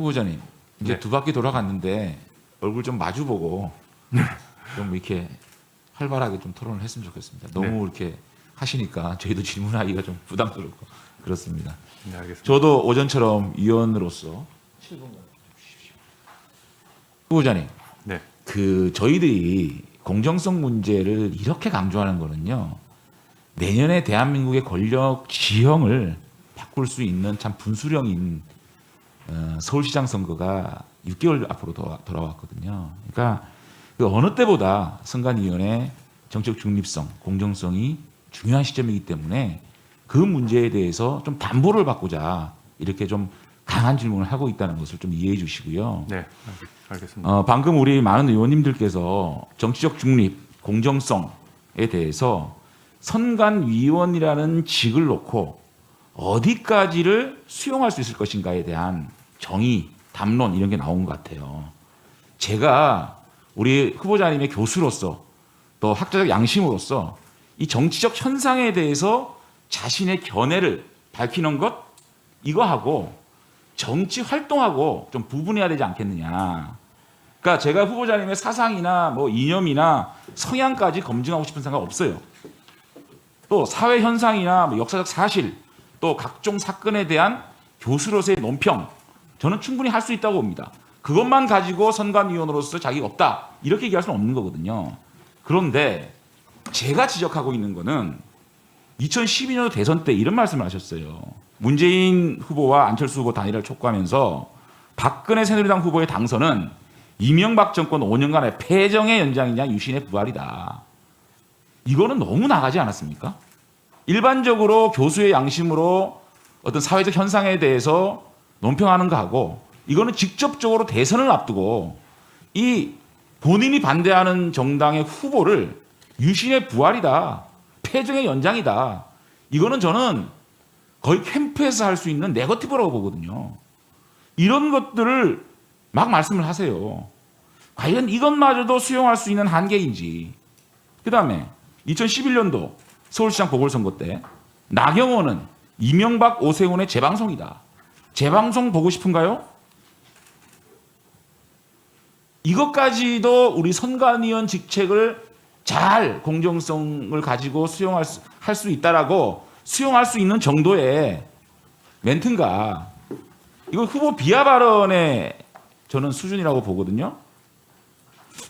후보자님 이제 네. 두 바퀴 돌아갔는데 얼굴 좀 마주보고 좀 이렇게 활발하게 좀 토론을 했으면 좋겠습니다. 너무 네. 이렇게 하시니까 저희도 질문하기가 좀 부담스럽고 그렇습니다. 네, 알겠습니다. 저도 오전처럼 위원으로서 7분 주십시오. 후보자님, 네. 저희들이 공정성 문제를 이렇게 강조하는 거는요. 내년에 대한민국의 권력 지형을 바꿀 수 있는 참 분수령인 서울시장 선거가 6개월 앞으로 돌아왔거든요. 그러니까 그 어느 때보다 선관위원회 정책 중립성, 공정성이 중요한 시점이기 때문에 그 문제에 대해서 좀 담보를 받고자 이렇게 좀 강한 질문을 하고 있다는 것을 좀 이해해 주시고요. 네, 알겠습니다. 방금 우리 많은 의원님들께서 정치적 중립, 공정성에 대해서 선관위원이라는 직을 놓고 어디까지를 수용할 수 있을 것인가에 대한 정의, 담론 이런 게 나온 것 같아요. 제가 우리 후보자님의 교수로서 또 학자적 양심으로서 이 정치적 현상에 대해서 자신의 견해를 밝히는 것 이거하고 정치 활동하고 좀 구분해야 되지 않겠느냐. 그러니까 제가 후보자님의 사상이나 뭐 이념이나 성향까지 검증하고 싶은 생각 없어요. 또 사회 현상이나 뭐 역사적 사실 또 각종 사건에 대한 교수로서의 논평 저는 충분히 할 수 있다고 봅니다. 그것만 가지고 선관위원으로서 자기가 없다 이렇게 얘기할 수는 없는 거거든요. 그런데 제가 지적하고 있는 거는 2012년 대선 때 이런 말씀을 하셨어요. 문재인 후보와 안철수 후보 단일화를 촉구하면서 박근혜 새누리당 후보의 당선은 이명박 정권 5년간의 패정의 연장이냐 유신의 부활이다. 이거는 너무 나가지 않았습니까? 일반적으로 교수의 양심으로 어떤 사회적 현상에 대해서 논평하는 거하고 이거는 직접적으로 대선을 앞두고 이 본인이 반대하는 정당의 후보를 유신의 부활이다. 패정의 연장이다. 이거는 저는 거의 캠프에서 할 수 있는 네거티브라고 보거든요. 이런 것들을 막 말씀을 하세요. 과연 이것마저도 수용할 수 있는 한계인지. 그다음에 2011년도 서울시장 보궐선거 때 나경원은 이명박 오세훈의 재방송이다. 재방송 보고 싶은가요? 이것까지도 우리 선관위원 직책을 잘 공정성을 가지고 할 수 있다라고 수용할 수 있는 정도의 멘트인가. 이거 후보 비하 발언의 저는 수준이라고 보거든요.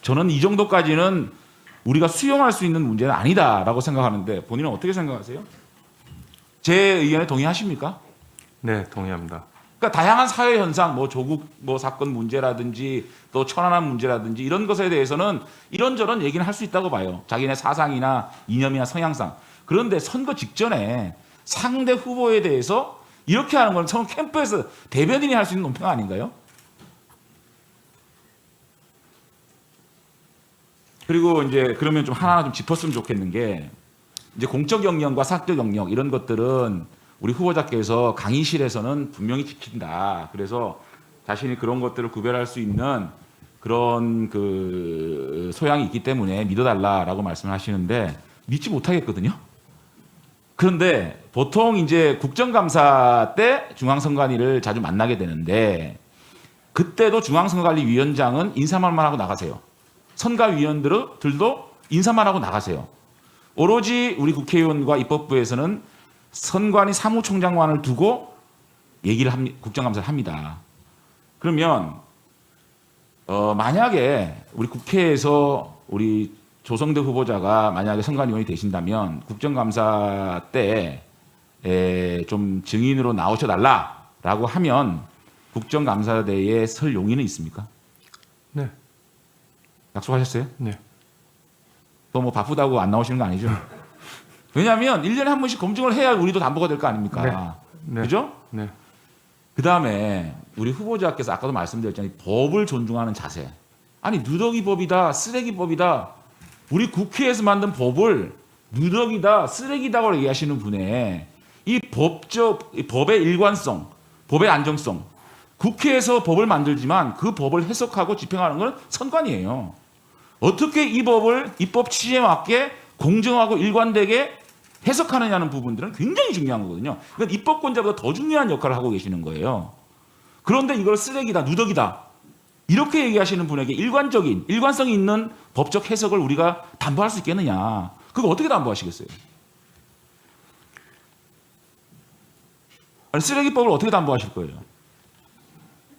저는 이 정도까지는 우리가 수용할 수 있는 문제는 아니다라고 생각하는데 본인은 어떻게 생각하세요? 제 의견에 동의하십니까? 네, 동의합니다. 그러니까 다양한 사회 현상, 뭐 조국 뭐 사건 문제라든지 또 천안함 문제라든지 이런 것에 대해서는 이런저런 얘기는 할 수 있다고 봐요. 자기네 사상이나 이념이나 성향상. 그런데 선거 직전에 상대 후보에 대해서 이렇게 하는 건 선거 캠프에서 대변인이 할 수 있는 논평 아닌가요? 그리고 이제 그러면 좀 하나 좀 짚었으면 좋겠는 게 이제 공적 영역과 사적 영역 이런 것들은 우리 후보자께서 강의실에서는 분명히 지킨다. 그래서 자신이 그런 것들을 구별할 수 있는 그런 그 소양이 있기 때문에 믿어달라라고 말씀하시는데 믿지 못하겠거든요. 그런데 보통 이제 국정감사 때 중앙선관위를 자주 만나게 되는데 그때도 중앙선관위위원장은 인사만 하고 나가세요. 선관위원들도 인사만 하고 나가세요. 오로지 우리 국회의원과 입법부에서는 선관위 사무총장만을 두고 얘기를 국정감사를 합니다. 그러면 만약에 우리 국회에서 우리 조성대 후보자가 만약에 선관위원이 되신다면 국정감사 때 좀 증인으로 나오셔달라라고 하면 국정감사대에 설 용의는 있습니까? 네, 약속하셨어요? 네. 또 뭐 바쁘다고 안 나오시는 거 아니죠? 왜냐하면 1년에 한 번씩 검증을 해야 우리도 담보가 될 거 아닙니까? 네. 그죠? 네. 그다음에 우리 후보자께서 아까도 말씀드렸잖아요. 법을 존중하는 자세. 아니 누더기법이다, 쓰레기법이다. 우리 국회에서 만든 법을 누더기다, 쓰레기다고 얘기하시는 분의 이 법의 일관성, 법의 안정성. 국회에서 법을 만들지만 그 법을 해석하고 집행하는 건 선관위예요. 어떻게 이 법을 입법 취지에 맞게 공정하고 일관되게 해석하느냐는 부분들은 굉장히 중요한 거거든요. 그러니까 입법권자보다 더 중요한 역할을 하고 계시는 거예요. 그런데 이걸 쓰레기다, 누더기다 이렇게 얘기하시는 분에게 일관성이 있는 법적 해석을 우리가 담보할 수 있겠느냐? 그거 어떻게 담보하시겠어요? 아니, 쓰레기법을 어떻게 담보하실 거예요?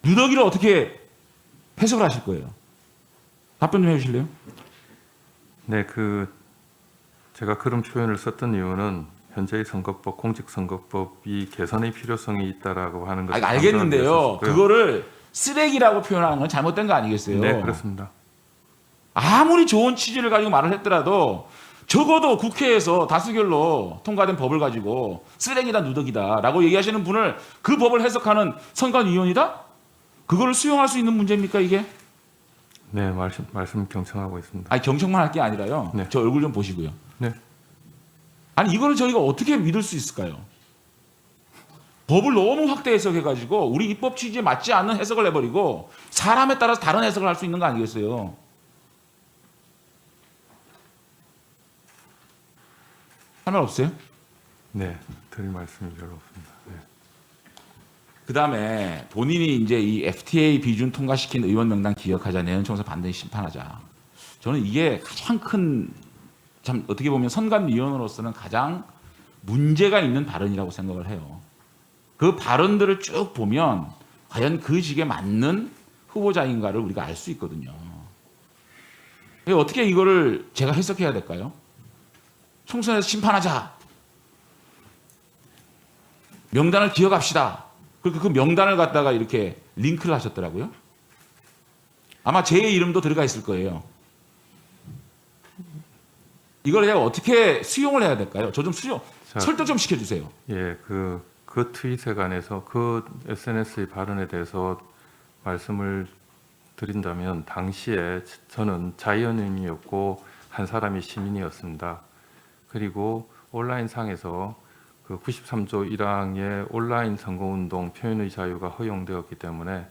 누더기를 어떻게 해석을 하실 거예요? 답변 좀 해주실래요? 네, 제가 그런 표현을 썼던 이유는 현재의 선거법, 공직선거법이 개선의 필요성이 있다라고 하는 것을 알겠는데요. 강조하기 위해서 그거를 쓰레기라고 표현하는 건 잘못된 거 아니겠어요? 네, 그렇습니다. 아무리 좋은 취지를 가지고 말을 했더라도 적어도 국회에서 다수결로 통과된 법을 가지고 쓰레기다, 누더기다라고 얘기하시는 분을 그 법을 해석하는 선관위원이다? 그거를 수용할 수 있는 문제입니까 이게? 네, 말씀 경청하고 있습니다. 아니 경청만 할 게 아니라요. 네. 저 얼굴 좀 보시고요. 네, 아니 이거를 저희가 어떻게 믿을 수 있을까요? 법을 너무 확대 해석해가지고 우리 입법 취지에 맞지 않는 해석을 해버리고 사람에 따라서 다른 해석을 할 수 있는 거 아니겠어요? 할 말 없어요? 네, 드릴 말씀이 별로 없습니다. 네. 그 다음에 본인이 이제 이 FTA 비준 통과시킨 의원 명단 기억하자, 내년 총선 반드시 심판하자. 저는 이게 가장 큰, 참 어떻게 보면 선관위원으로서는 가장 문제가 있는 발언이라고 생각을 해요. 그 발언들을 쭉 보면 과연 그 직에 맞는 후보자인가를 우리가 알 수 있거든요. 어떻게 이거를 제가 해석해야 될까요? 총선에서 심판하자. 명단을 기억합시다. 그 명단을 갖다가 이렇게 링크를 하셨더라고요. 아마 제 이름도 들어가 있을 거예요. 이걸 내가 어떻게 수용을 해야 될까요? 저 좀 설득 좀 시켜주세요. 예, 그 트윗에 관해서 그 SNS의 발언에 대해서 말씀을 드린다면 당시에 저는 자연인이었고 한 사람이 시민이었습니다. 그리고 온라인 상에서 그 93조 1항의 온라인 선거운동 표현의 자유가 허용되었기 때문에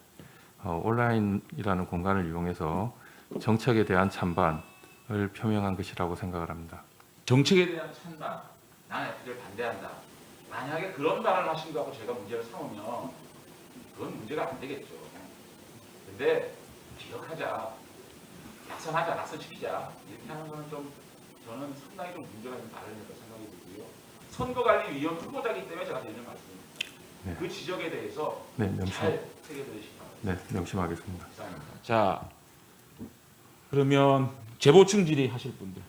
온라인이라는 공간을 이용해서 정책에 대한 찬반을 표명한 것이라고 생각을 합니다. 정책에 대한 찬반, 나는 FTA를 반대한다. 만약에 그런 발언을 하신 거하고 제가 문제를 삼으면 그건 문제가 안 되겠죠. 근데 기억하자, 낙선하자, 낙선시키자 이렇게 하는 거는 좀 저는 상당히 좀 문제가 있는 발언이라고 생각이 들고요. 선거관리위원 후보자이기 때문에 제가 드리는 말씀입니다. 네. 그 지적에 대해서 네, 잘 새겨드리시기 바랍니다. 네, 명심하겠습니다. 자, 그러면 재보충 질의 하실 분들.